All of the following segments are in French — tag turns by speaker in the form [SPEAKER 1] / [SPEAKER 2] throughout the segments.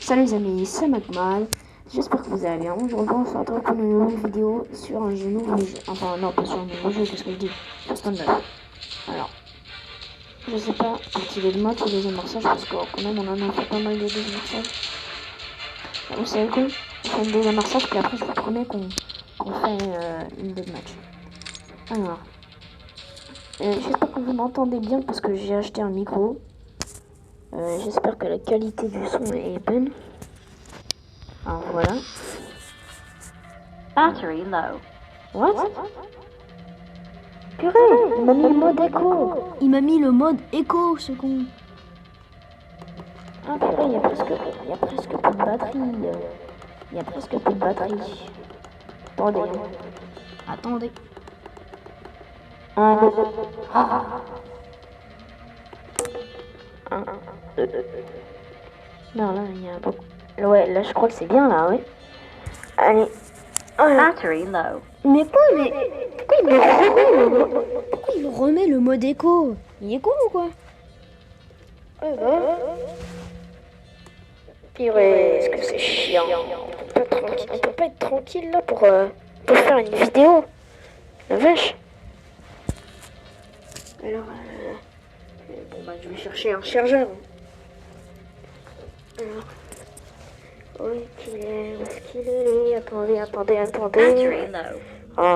[SPEAKER 1] Salut les amis, c'est MacMal. J'espère que vous allez bien. Aujourd'hui, on se retrouve pour une nouvelle vidéo sur un nouveau jeu. Enfin, non, pas sur un nouveau jeu, qu'est-ce que je dis? Sur Standard. Alors, je sais pas activer le mode ou les amorçages parce que quand même, on en a fait pas mal de désamorçages. Vous savez quoi? On fait une désamorçage, puis après, je vous promets qu'on fait une deathmatch. Alors, j'espère que vous m'entendez bien parce que j'ai acheté un micro. J'espère que la qualité du son est bonne. Alors voilà.
[SPEAKER 2] Battery low.
[SPEAKER 1] What? Purée, il m'a mis le mode écho.
[SPEAKER 3] Il m'a mis le mode écho, ce con.
[SPEAKER 1] Ah purée, il y a presque plus de batterie. Il y a presque plus de batterie. Attendez.
[SPEAKER 3] Attendez.
[SPEAKER 1] Un, deux. Non, là, il y a beaucoup. Ouais, là, je crois que c'est bien, là, ouais. Allez.
[SPEAKER 2] Battery low.
[SPEAKER 3] Mais quoi, pourquoi il me remet le mode écho? Il est con ou quoi?
[SPEAKER 1] Purée, est-ce que c'est chiant? On peut pas être tranquille, là, pour faire une vidéo. La vache. Alors, bon, bah, je vais chercher un chargeur. Alors, où est-ce qu'il est, lui? Attendez.
[SPEAKER 2] Battery low.
[SPEAKER 1] Oh,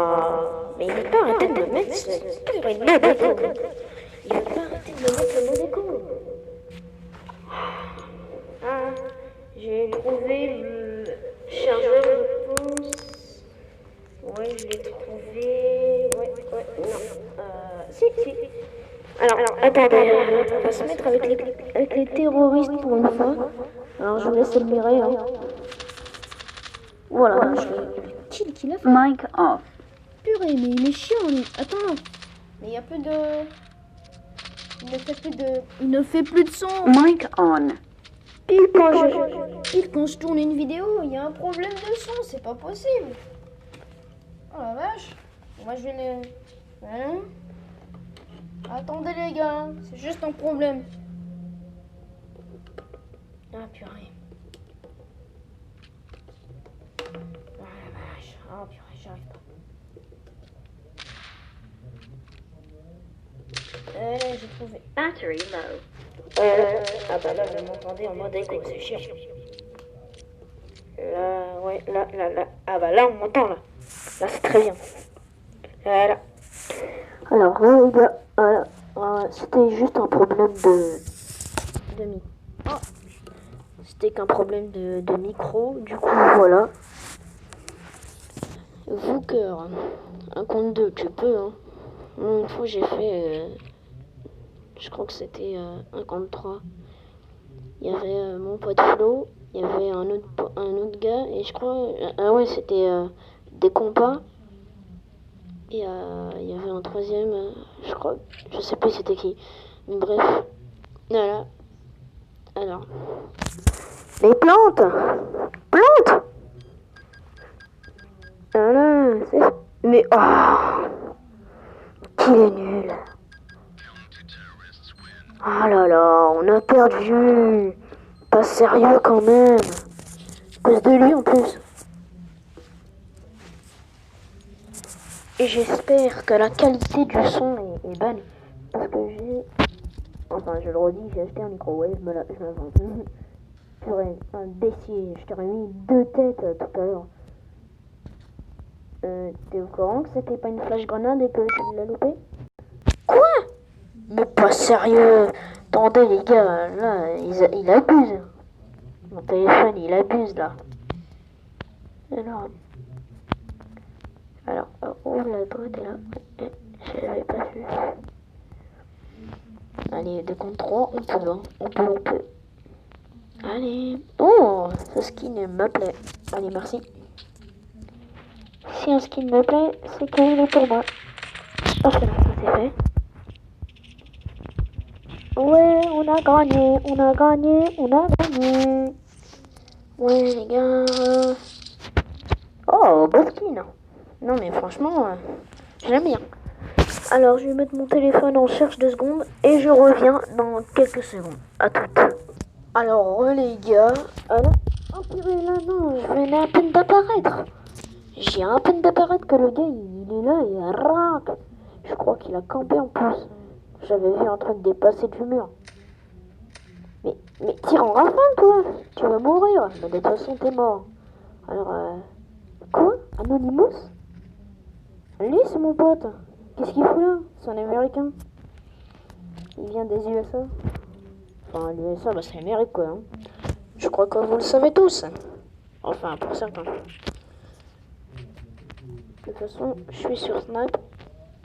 [SPEAKER 1] mais il veut pas arrêter de me mettre ce putain de mode écho. Il veut pas arrêter de me mettre le mode écho. Ah, j'ai trouvé le chargeur, je pense. Ouais, je l'ai trouvé. Ouais, non. Si. Alors, attendez, on va se mettre avec les terroristes pour une fois. Alors, je vous laisse admirer. Hein. Voilà,
[SPEAKER 3] Qu'est-ce qu'il a fait?
[SPEAKER 2] Mic off.
[SPEAKER 3] Purée, mais il est chiant, lui. Attends. Mais il y a plus de... Il ne fait plus de son.
[SPEAKER 2] Mic on.
[SPEAKER 3] Pile quand je tourne une vidéo, il y a un problème de son. C'est pas possible. Oh la vache. Moi, je vais les... Hein? Attendez, les gars. C'est juste un problème.
[SPEAKER 1] Ah, purée. Ah, la vache. Ah, purée, j'arrive pas. J'ai trouvé.
[SPEAKER 2] Battery low.
[SPEAKER 1] Ah bah là, vous m'entendez en mode écho, c'est chiant. Là, ouais, là. Ah bah là, on m'entend, là. Là, c'est très bien. Voilà. Alors, là, les gars, voilà. C'était juste un problème de micro. Oh. C'était qu'un problème de micro, du coup, voilà. Vooker, un compte 2, tu peux, hein. Moi, une fois, j'ai fait... je crois que c'était un compte 3. Il y avait mon pote Flo, il y avait un autre gars, et je crois... ah ouais, c'était des compas. Et il y avait un troisième, je crois... Je sais plus c'était qui. Mais bref. Voilà. Alors... Les plantes! Voilà, c'est... Mais... Oh! Qu'il est nul! Oh là là, on a perdu. Pas sérieux quand même. À cause de lui en plus. Et j'espère que la qualité du son est bonne. Parce que enfin je le redis, j'ai acheté un microwave, je me la vends. Purée, un décier, je t'aurais mis 2 têtes tout à l'heure. T'es au courant que c'était pas une flash grenade et que tu l'as loupé? Quoi? Mais pas sérieux. Attendez les gars, là, il abuse. Mon téléphone, il abuse là. Alors, ouvre la droite et là. Je l'avais pas vu. Allez, de compte 3, on peut, hein. On peut. Allez. Oh, ce skin me plaît. Allez, merci. Si un skin me plaît, c'est qu'il est pour moi. Parce que là, ça c'est fait. Ouais, on a gagné. Ouais, les gars. Oh, beau skin. Non, mais franchement, j'aime bien. Alors, je vais mettre mon téléphone en cherche 2 secondes et je reviens dans quelques secondes. À toutes. Alors les gars, oh purée là non, je venais à peine d'apparaître. J'ai à peine d'apparaître que le gars il est là et rac. Je crois qu'il a campé en plus. J'avais vu en train de dépasser du mur. Mais tire en rafale toi, tu vas mourir. Mais de toute façon t'es mort. Alors quoi? Anonymous? Lui c'est mon pote. Qu'est-ce qu'il fout là? C'est un américain. Il vient des USA. Enfin les USA bah c'est l'Amérique quoi. Hein. Je crois que vous le savez tous. Enfin pour certains. De toute façon je suis sur Snap.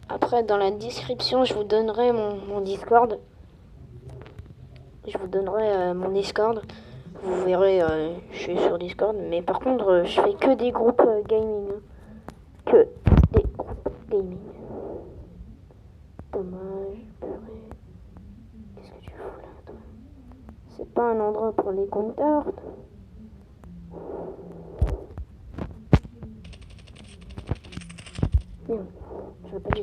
[SPEAKER 1] Après dans la description je vous donnerai mon Discord. Je vous donnerai mon Discord. Vous verrez, je suis sur Discord. Mais par contre, je fais que des groupes gaming. Que des groupes gaming. Dommage, purée. Qu'est-ce que tu fous là, toi? C'est pas un endroit pour les compteurs. Merde, j'aurais pas dû.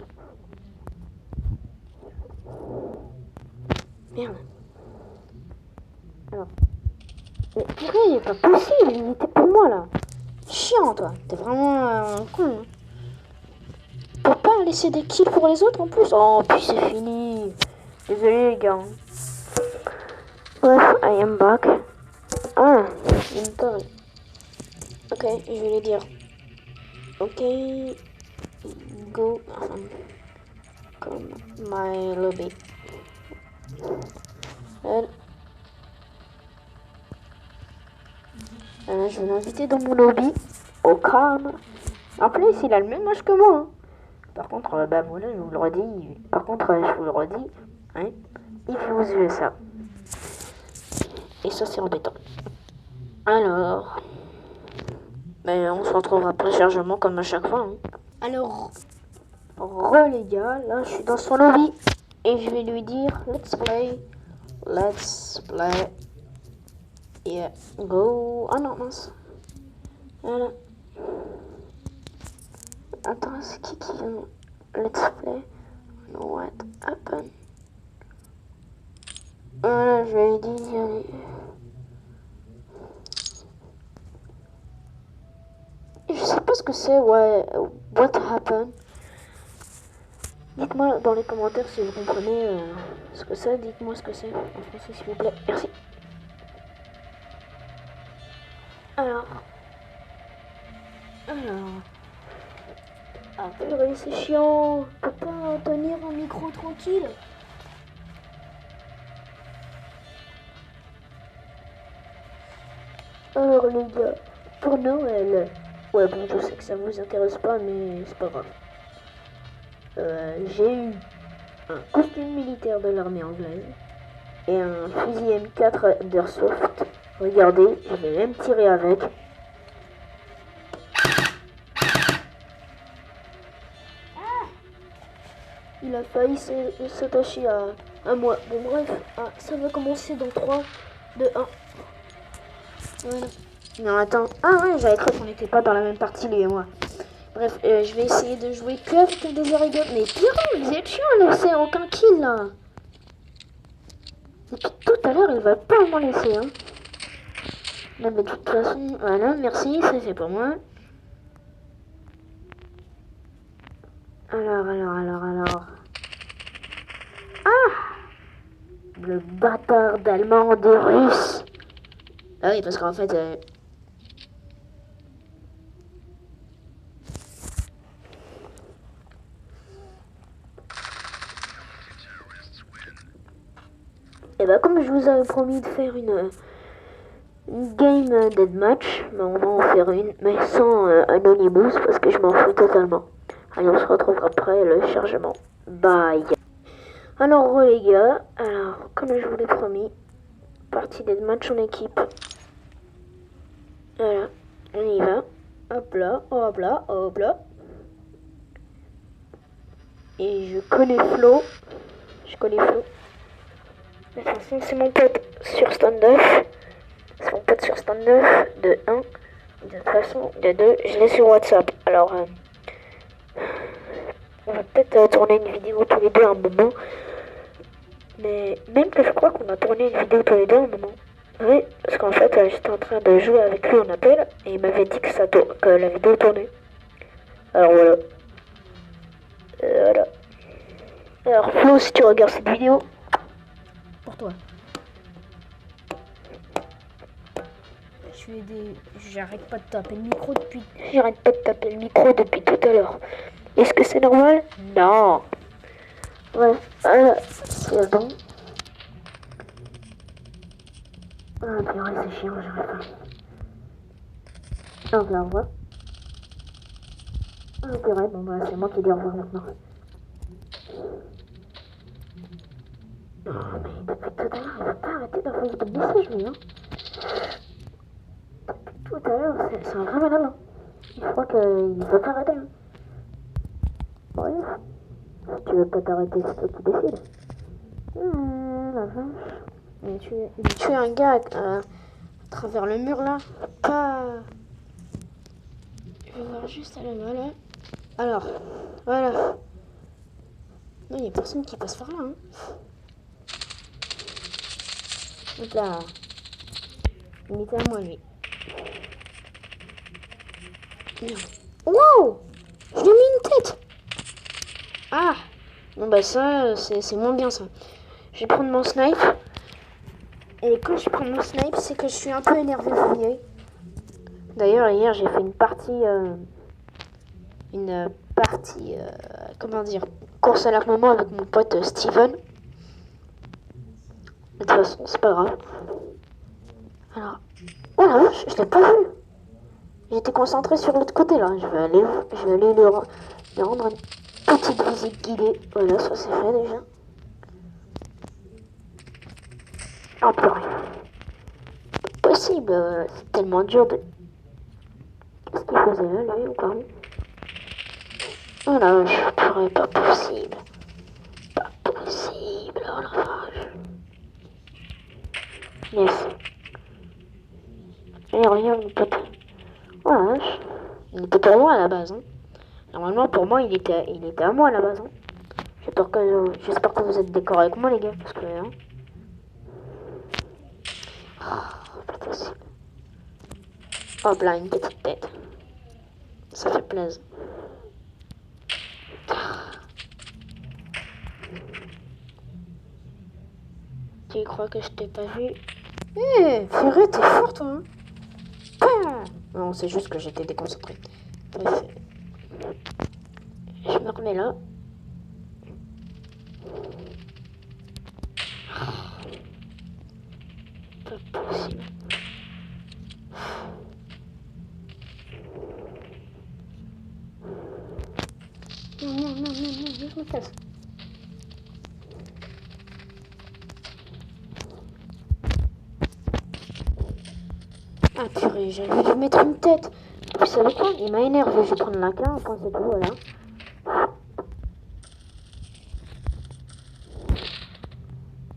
[SPEAKER 1] Merde. Alors. Mais purée, il est pas possible, il était pour moi là. Chiant toi, t'es vraiment un con. Hein. Peux pas laisser des kills pour les autres en plus. Oh, puis c'est fini. Désolé les gars. Bref, I am back. Ah, une tonne. Ok, je vais les dire. Ok, go. Comme my lobby. Je vais l'inviter dans mon lobby, au calme. En plus, il a le même âge que moi. Hein. Par contre, bah voilà, je vous le redis. Par contre, je vous le redis, hein, il faut aux USA. Et ça, c'est embêtant. Alors, ben, on se retrouvera après le chargement comme à chaque fois. Hein. Alors, les gars, là, je suis dans son lobby et je vais lui dire, let's play. Yeah, go. Ah non, mince. Voilà. Attends, c'est qui vient? Let's play. No, what happened? Voilà, je lui ai dit d'y aller. Je sais pas ce que c'est, ouais. What happened? Dites-moi dans les commentaires si vous comprenez ce que c'est. Dites-moi ce que c'est en français, s'il vous plaît. Merci. Alors. Ah purée, c'est chiant. On peut pas tenir un micro tranquille. Alors les gars, pour Noël. Ouais bon, je sais que ça vous intéresse pas, mais c'est pas grave. J'ai eu un costume militaire de l'armée anglaise et un fusil M4 d'Airsoft. Regardez, je vais même tirer avec. Il a failli s'attacher à moi. Bon bref, ça va commencer dans 3, 2, 1. Voilà. Non attends. Ah ouais, j'avais cru qu'on n'était pas dans la même partie lui et moi. Bref, je vais essayer de jouer que avec des rigoles. Mais pire, vous êtes chiant, laissez aucun kill là. Depuis tout à l'heure, il va pas m'en laisser. Hein. Non, mais de toute façon, voilà, merci, ça c'est pour moi. Alors. Ah! Le bâtard d'allemand des Russes. Ah oui, parce qu'en fait... Et bah comme je vous avais promis de faire une game deathmatch, bah on va en faire une, mais sans Anonymous parce que je m'en fous totalement. Allez, on se retrouve après le chargement. Bye. Alors les gars, alors comme je vous l'ai promis, partie deathmatch en équipe. Voilà, on y va. Hop là, hop là, hop là. Et je connais Flo. De toute façon, c'est mon pote sur standoff. C'est mon pote sur standoff de 1. De toute façon, de 2, je l'ai sur WhatsApp. Alors, on va peut-être tourner une vidéo tous les deux à un moment. Mais même que je crois qu'on a tourné une vidéo tous les deux à un moment. Oui, parce qu'en fait, j'étais en train de jouer avec lui en appel et il m'avait dit que la vidéo tournait. Alors voilà. Voilà. Alors Flo, si tu regardes cette vidéo,
[SPEAKER 3] Pour toi. Je suis aidé. J'arrête pas de taper le micro depuis.
[SPEAKER 1] j'arrête pas de taper le micro depuis tout à l'heure. Est-ce que c'est normal? Non. Ouais, voilà, c'est bon. Ah, purée, c'est chiant, j'arrive pas. Ah, on la revoit. Ah, purée, bon, bah, c'est moi qui dis au revoir maintenant. Oh, mais depuis tout à l'heure, il va pas arrêter d'envoyer des messages, lui, hein. Depuis tout à l'heure, c'est un vrai malade, hein. Je crois qu'il va pas arrêter, hein. Ouais. Si tu veux pas t'arrêter, c'est toi qui décides. La vache.
[SPEAKER 3] Il tue un gars à travers le mur là. Pas. Je vais voir juste là-bas là. Alors, voilà. Non, il n'y a personne qui passe par là. Hein. Donc là, il était à moi lui. Wow! Je lui ai mis une tête! Ah! Bon bah ça, c'est moins bien ça. Je vais prendre mon snipe. Et quand je prends mon snipe, c'est que je suis un peu énervé, vous voyez. D'ailleurs, hier, j'ai fait une partie... comment dire, course à l'armement avec mon pote Steven. De toute façon, c'est pas grave. Alors, oh la vache, je l'ai pas vu. J'étais concentré sur l'autre côté là. Je vais aller lui rendre une petite visite guidée. Voilà, ça c'est fait déjà. Oh purée. Pas possible, c'est tellement dur de... Qu'est-ce qu'il faisait là, lui, ou pas? Oh la vache, purée, pas possible. Pas possible, oh la vache. Yes. Allez, regarde mon pote. Oh la vache. Il était pour moi à la base. Hein. Normalement, pour moi, il était à moi à la base. Hein. J'espère que vous êtes d'accord avec moi, les gars. Parce que. Hein. Oh, pas possible. Hop là, une petite tête. Ça fait plaisir. Tu crois que je t'ai pas vu? Eh, Furet, t'es fort toi. Hein.
[SPEAKER 1] Non, c'est juste que j'étais déconcentré. Bref. Je me remets là. Pas possible.
[SPEAKER 3] Non, je me casse. Ah purée, j'avais dû mettre une tête. Vous savez quoi? Il m'a énervé. Je vais prendre la carte, enfin c'est tout, voilà.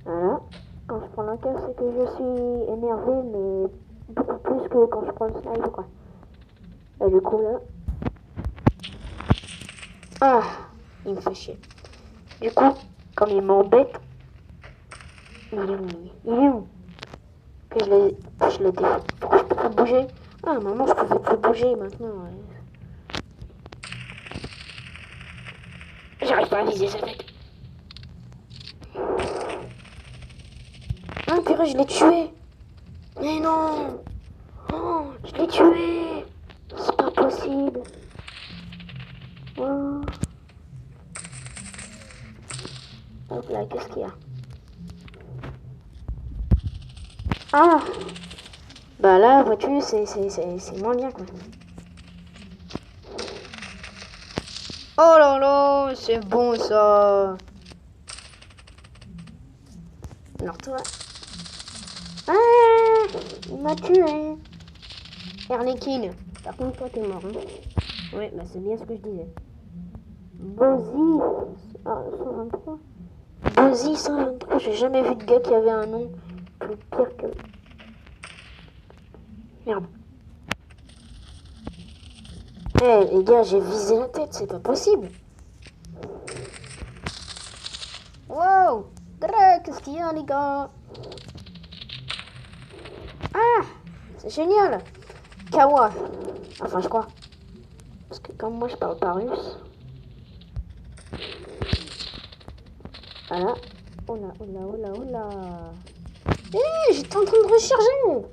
[SPEAKER 1] Voilà. Quand je prends la carte, c'est que je suis énervé, mais beaucoup plus que quand je prends le snipe, quoi. Et du coup, là...
[SPEAKER 3] Ah, il me fait chier.
[SPEAKER 1] Du coup, comme il m'embête... Il est où, lui? Il est où? Que je l'ai défait. Pourquoi je peux pas bouger?
[SPEAKER 3] Ah, maman, je pouvais plus bouger maintenant. Ouais.
[SPEAKER 1] J'arrive pas à viser sa tête.
[SPEAKER 3] Ah, purée, je l'ai tué. Mais non.
[SPEAKER 1] Oh, je l'ai tué. C'est pas possible. Oh. Hop là, qu'est-ce qu'il y a?
[SPEAKER 3] Ah. Bah là, vois-tu, c'est moins bien, quoi. Oh là là, c'est bon, ça. Alors toi... Ah, il m'a tué. Harlequin. Par contre, toi, t'es mort. Hein. Ouais, bah c'est bien ce que je disais.
[SPEAKER 1] Bozy 123. Bozy 123. J'ai jamais vu de gars qui avait un nom plus pire que... Merde.
[SPEAKER 3] Eh les gars, j'ai visé la tête, c'est pas possible. Wow, qu'est-ce qu'il y a les gars?
[SPEAKER 1] Ah, c'est génial. Kawa. Enfin, je crois. Parce que comme moi, je parle pas russe. Voilà. Oh là, oh là, oh là, oh là. Eh, j'étais en train de recharger.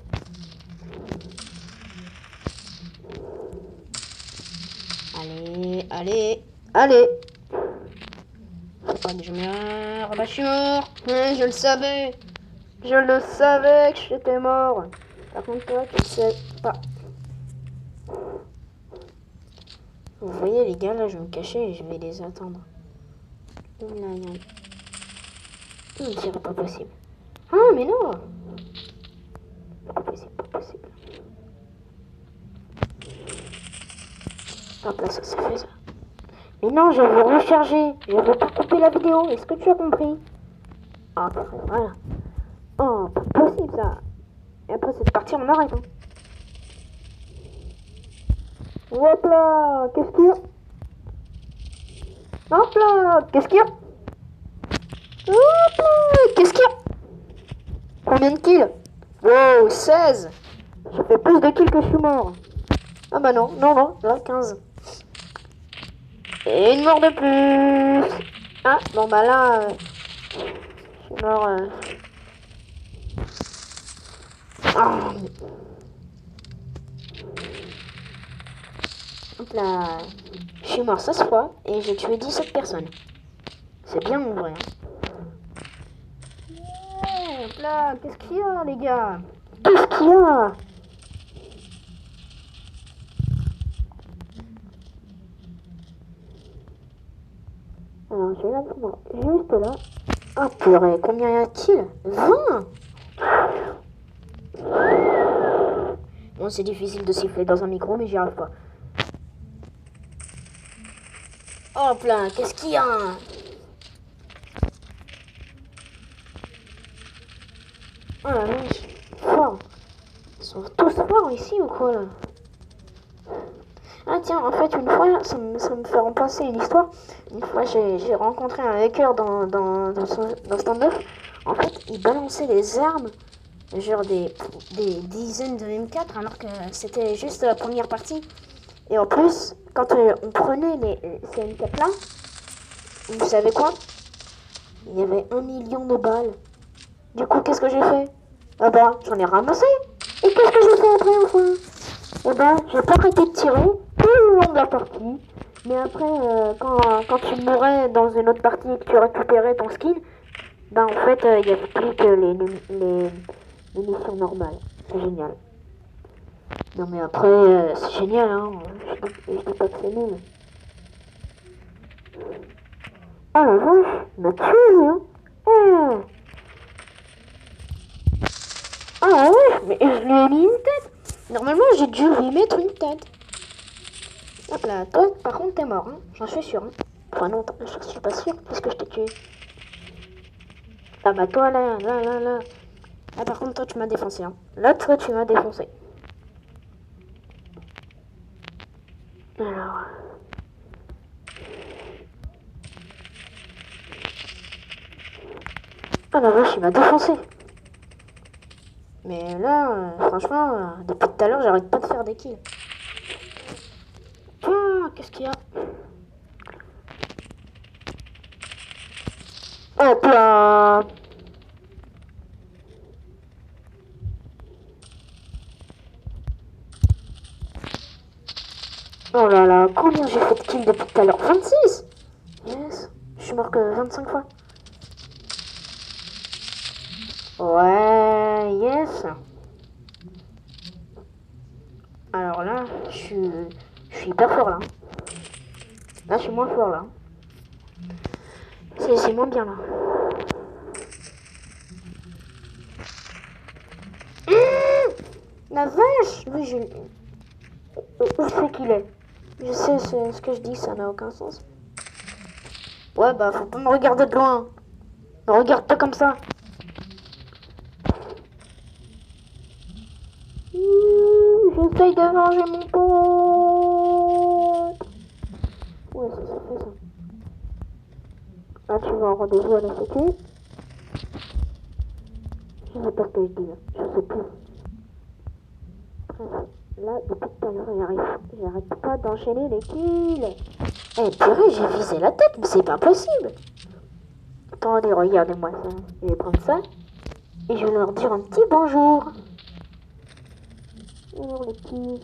[SPEAKER 1] Allez, allez, allez. Faut pas que je meure. Bah, je suis mort. Je le savais. Je le savais que j'étais mort. Par contre, toi, tu sais pas. Vous voyez, les gars, là, je vais me cacher et je vais les attendre. Oh là, non. C'est pas possible. Ah, mais non. Pas possible, pas possible. Hop là, ça c'est fait, ça. Mais non, je veux recharger. Je veux pas couper la vidéo. Est-ce que tu as compris? Ah, voilà. Oh, pas possible, ça. Et après, c'est parti, on arrête. Hein. Hop là, qu'est-ce qu'il y a? Hop là, qu'est-ce qu'il y a? Hop là, qu'est-ce qu'il y a? Combien de kills? Wow, 16. J'ai fait plus de kills que je suis mort. Ah bah non, non, non, là, 15. Et une mort de plus. Ah, bon bah là, je suis mort. Ah. Hop là, je suis mort 16 fois et j'ai tué 17 personnes. C'est bien mon vrai. Ouais, hop là, qu'est-ce qu'il y a les gars? Qu'est-ce qu'il y a? Alors je vais là pour moi, juste là. Ah purée, combien y a-t-il? 20. Bon, c'est difficile de siffler dans un micro, mais j'y arrive pas. Hop là, qu'est-ce qu'il y a? Oh la vache, fort. Ils sont tous forts ici ou quoi là? Ah tiens, en fait, une fois, ça me fait repenser une histoire. Une fois, j'ai rencontré un hacker dans Stand-Up. En fait, il balançait des armes, genre des dizaines de M4, alors que c'était juste la première partie. Et en plus, quand on prenait ces M4 là, vous savez quoi? Il y avait 1 million de balles. Du coup, qu'est-ce que j'ai fait? Ah bah, j'en ai ramassé. Et qu'est-ce que j'ai fait après, enfin? Eh ben, j'ai pas arrêté de tirer tout le long de la partie. Mais après, quand tu mourais dans une autre partie et que tu récupérais ton skin, ben en fait, il n'y avait plus que les missions normales. C'est génial. Non mais après, c'est génial, hein. Je dis pas que c'est nul. Ah la vache, il m'a tué, hein. Oh. Ah ouais, mais je lui ai mis une tête. Normalement, j'ai dû lui mettre une tête. Hop là, toi, par contre, t'es mort, hein. J'en suis sûr. Hein. Enfin non, je suis pas sûr, parce que je t'ai tué. Ah bah toi, là. Ah par contre, toi, tu m'as défoncé, hein. Là, toi, tu m'as défoncé. Alors... Ah la vache, il m'a défoncé. Mais là, franchement, depuis tout à l'heure, j'arrête pas de faire des kills. Ah, qu'est-ce qu'il y a? Hop là! Oh là là, combien j'ai fait de kills depuis tout à l'heure? 26! Yes, je suis mort que 25 fois. Ouais, yes. Alors là, je suis hyper fort là. Là, je suis moins fort là. C'est moins bien là. La vache! Oui, où c'est qu'il est? Je sais ce que je dis, ça n'a aucun sens. Ouais, bah, faut pas me regarder de loin. Ne regarde pas comme ça. J'essaye de venger mon pote. Ouais, ça fait ça. Là, tu vas en rendez-vous à la sécu. Je sais pas ce que je dis là. Je sais plus. Bref, là, depuis tout à l'heure, j'arrête pas d'enchaîner les kills. Eh, purée, j'ai visé la tête, mais c'est pas possible. Attendez, regardez-moi ça. Je vais prendre ça et je vais leur dire un petit bonjour. Bonjour les petits.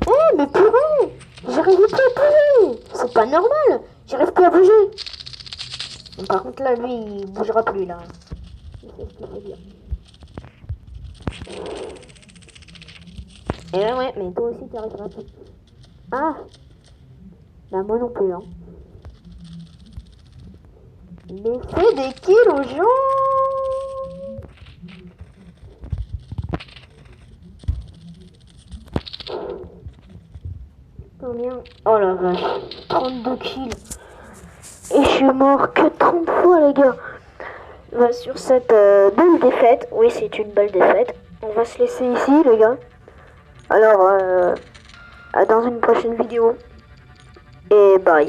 [SPEAKER 1] Eh, mais purée, j'arrive plus à bouger. C'est pas normal, j'arrive plus à bouger. Bon, par contre, là, lui, il bougera plus, là. Je sais ce qu'il faut dire. Eh ouais, mais toi aussi, tu arriveras plus. Ah, bah moi non plus, hein. Laissez des kills aux gens. Combien? Oh la vache, 32 kills. Et je suis mort que 30 fois, les gars. Bah, sur cette belle défaite, oui, c'est une belle défaite. On va se laisser ici, les gars. Alors, à dans une prochaine vidéo. Et bye.